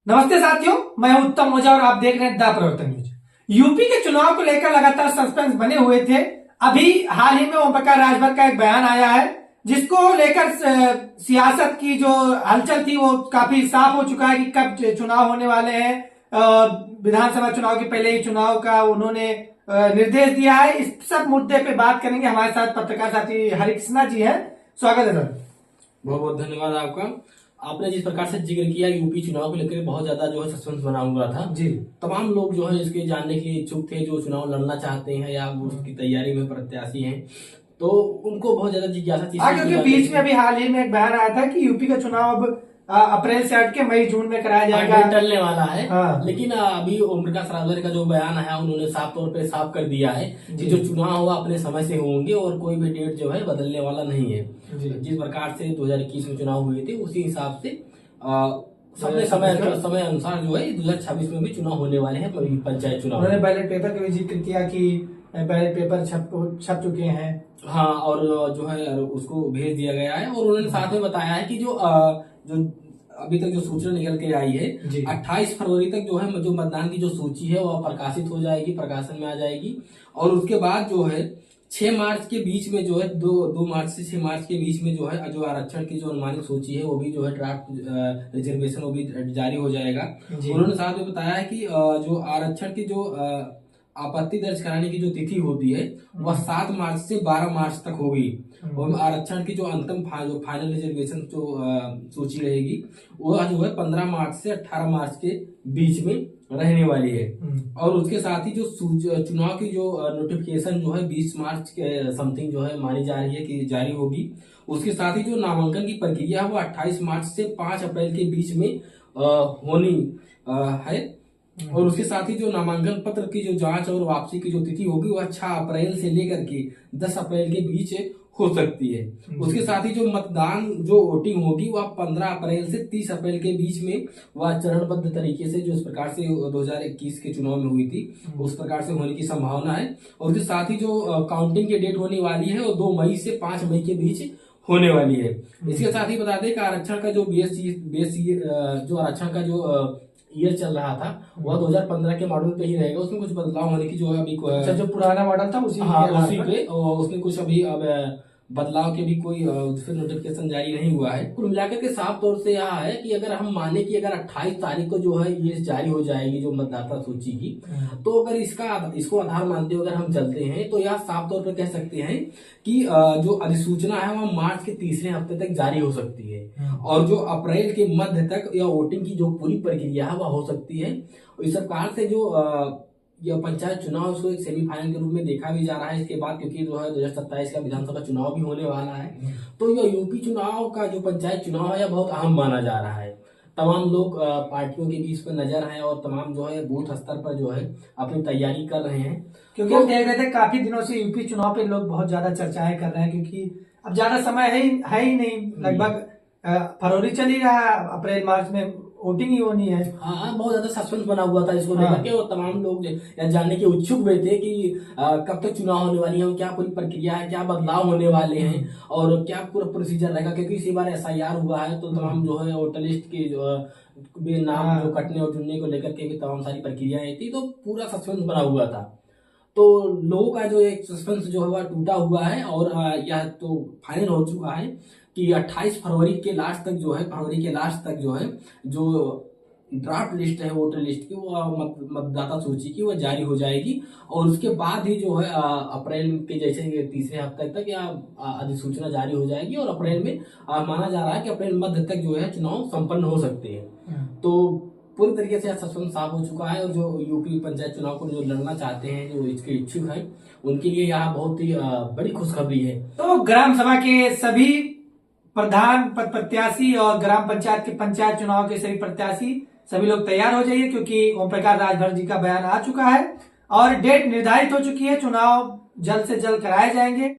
नमस्ते साथियों, मैं हूं उत्तम ओझा और आप देख रहे हैं द परिवर्तन न्यूज। यूपी के चुनाव को लेकर लगातार सस्पेंस बने हुए थे। अभी हाल ही में ओम प्रकाश राजभर का एक बयान आया है जिसको लेकर सियासत की जो हलचल थी वो काफी साफ हो चुका है कि कब चुनाव होने वाले हैं। विधानसभा चुनाव के पहले ही चुनाव का उन्होंने निर्देश दिया है। इस सब मुद्दे पे बात करेंगे। हमारे साथ पत्रकार साथी हरिकृष्णा जी है। स्वागत है सर। बहुत बहुत धन्यवाद आपका। आपने जिस प्रकार से जिक्र किया यूपी चुनाव को लेकर बहुत ज्यादा जो है सस्पेंस बना हुआ था जी। तमाम लोग जो है इसके जानने के लिए इच्छुक थे, जो चुनाव लड़ना चाहते हैं या वो उसकी तैयारी में प्रत्याशी हैं, तो उनको बहुत ज्यादा जिज्ञासा थी। क्योंकि बीच में अभी हाल ही में एक बयान आया था कि यूपी का चुनाव अब अप्रैल से हट के मई जून में कराया जाएगा, टलने वाला है। हाँ। लेकिन अभी ओम प्रकाश राजभर का जो बयान है उन्होंने साफ तौर पे साफ कर दिया है कि जो चुनाव होगा अपने समय से होंगे और कोई भी डेट जो है बदलने वाला नहीं है। जिस प्रकार से 2021 में चुनाव हुए थे उसी हिसाब से समय अनुसार जो है 2026 में भी चुनाव होने वाले हैं, पंचायत चुनाव। उन्होंने बैलेट पेपर का भी जिक्र किया कि बैलेट पेपर छप चुके हैं। हाँ, और जो है उसको भेज दिया गया है। और उन्होंने साथ में बताया है कि जो अभी तक जो सूचना निकल के आई है 28 फरवरी तक जो है जो मतदान की जो सूची है वो प्रकाशित हो जाएगी, प्रकाशन में आ जाएगी। और उसके बाद जो है 6 मार्च के बीच में जो है 2 मार्च से 6 मार्च के बीच में जो है जो आरक्षण की जो अनुमानित सूची है वो भी जो है ड्राफ्ट रिजर्वेशन वो भी जारी हो जाएगा। उन्होंने साथ में बताया है कि जो आरक्षण की जो आपत्ति दर्ज कराने की जो तिथि होती है वह 7 मार्च से 12 मार्च तक होगी। और आरक्षण की जो अंतिम जो फाइनल रिजर्वेशन जो सूची रहेगी वह जो है 15 मार्च से 18 मार्च के बीच में रहने वाली है। और उसके साथ ही जो चुनाव की जो नोटिफिकेशन जो है 20 मार्च के समथिंग जो है मानी जा रही है कि जारी होगी। उसके साथ ही जो नामांकन की प्रक्रिया है वो 28 मार्च से 5 अप्रैल के बीच में होनी है। और उसके साथ ही जो नामांकन पत्र की जो जांच और वापसी की जो तिथि होगी वह 6 अप्रैल से लेकर के 10 अप्रैल के बीच हो सकती है। उसके साथ ही जो मतदान जो वोटिंग होगी वह 15 अप्रैल से 30 अप्रैल के बीच में वह चरणबद्ध तरीके से जो इस प्रकार से 2021 के चुनाव में हुई थी उस प्रकार से होने की संभावना है। और उसके साथ ही जो काउंटिंग की डेट होने वाली है वो 2 मई से 5 मई के बीच होने वाली है। इसके साथ ही बता दें कि आरक्षण का जो जो आरक्षण का जो ईयर चल रहा था वह 2015 के मॉडल पे ही रहेगा। उसमें कुछ बदलाव होने की जो है अभी जो पुराना मॉडल था उसी पे उसमें कुछ अभी अब बदलाव के भी कोई दूसरे नोटिफिकेशन जारी नहीं हुआ है। कुल मिलाकर के साफ तौर से यह है कि अगर हम माने कि अगर 28 तारीख को जो है ये जारी हो जाएगी जो मतदाता सूची की, तो अगर इसको आधार मानते हुए अगर हम चलते हैं तो यह साफ तौर पर कह सकते हैं कि जो अधिसूचना है वह मार्च के तीसरे हफ्ते तक जारी हो सकती है। और जो अप्रैल के मध्य तक या वोटिंग की जो पूरी प्रक्रिया है वह हो सकती है। इस प्रकार से जो यह पंचायत चुनाव उसको एक सेमीफाइनल के रूप में देखा भी जा रहा है इसके बाद, क्योंकि जो है 2027 का विधानसभा चुनाव भी होने वाला है। तो यह यूपी चुनाव का जो पंचायत चुनाव है यह बहुत अहम माना जा रहा है। तमाम लोग पार्टियों के बीच पर नजर है और तमाम जो है बूथ स्तर पर जो है अपनी तैयारी कर रहे हैं। क्योंकि हम देख रहे थे काफी दिनों से यूपी चुनाव पे लोग बहुत ज्यादा चर्चाएं कर रहे हैं, क्योंकि अब ज्यादा समय है ही नहीं। लगभग फरवरी चल ही रहा है, अप्रैल मार्च में वोटिंग ही होनी है। हाँ, बहुत ज्यादा सस्पेंस बना हुआ था इसको लेकर के। और तमाम लोग जानने के उत्सुक भी थे कि कब तक चुनाव होने वाली है, क्या पूरी प्रक्रिया है, क्या बदलाव होने वाले हैं और क्या पूरा प्रोसीजर रहेगा। क्योंकि इसी बार SIR हुआ है तो तमाम जो है वोटर लिस्ट के जो नाम जो कटने और चुनने को लेकर के भी तमाम सारी प्रक्रियाएं थी, तो पूरा सस्पेंस बना हुआ था। तो लोगों का जो एक सस्पेंस जो है वह टूटा हुआ है और यह तो फाइनल हो चुका है कि 28 फरवरी के लास्ट तक जो है जो ड्राफ्ट लिस्ट है वोटर लिस्ट की वो मतदाता सूची की वो जारी हो जाएगी। और उसके बाद ही जो है अप्रैल के जैसे तीसरे हफ्ते तक या अधिसूचना जारी हो जाएगी। और अप्रैल में माना जा रहा है कि अप्रैल मध्य तक जो है चुनाव संपन्न हो सकते हैं। तो पूरी तरीके से सस्पेंस साफ हो चुका है। और जो यूपी पंचायत चुनाव को जो लड़ना चाहते हैं, जो इसके इच्छुक हैं, उनके लिए यहाँ बहुत ही बड़ी खुशखबरी है। तो ग्राम सभा के सभी प्रधान पद प्रत्याशी और ग्राम पंचायत के पंचायत चुनाव के सभी प्रत्याशी सभी लोग तैयार हो जाइए, क्योंकि ओम प्रकाश राजभर जी का बयान आ चुका है और डेट निर्धारित हो चुकी है। चुनाव जल्द से जल्द कराए जाएंगे।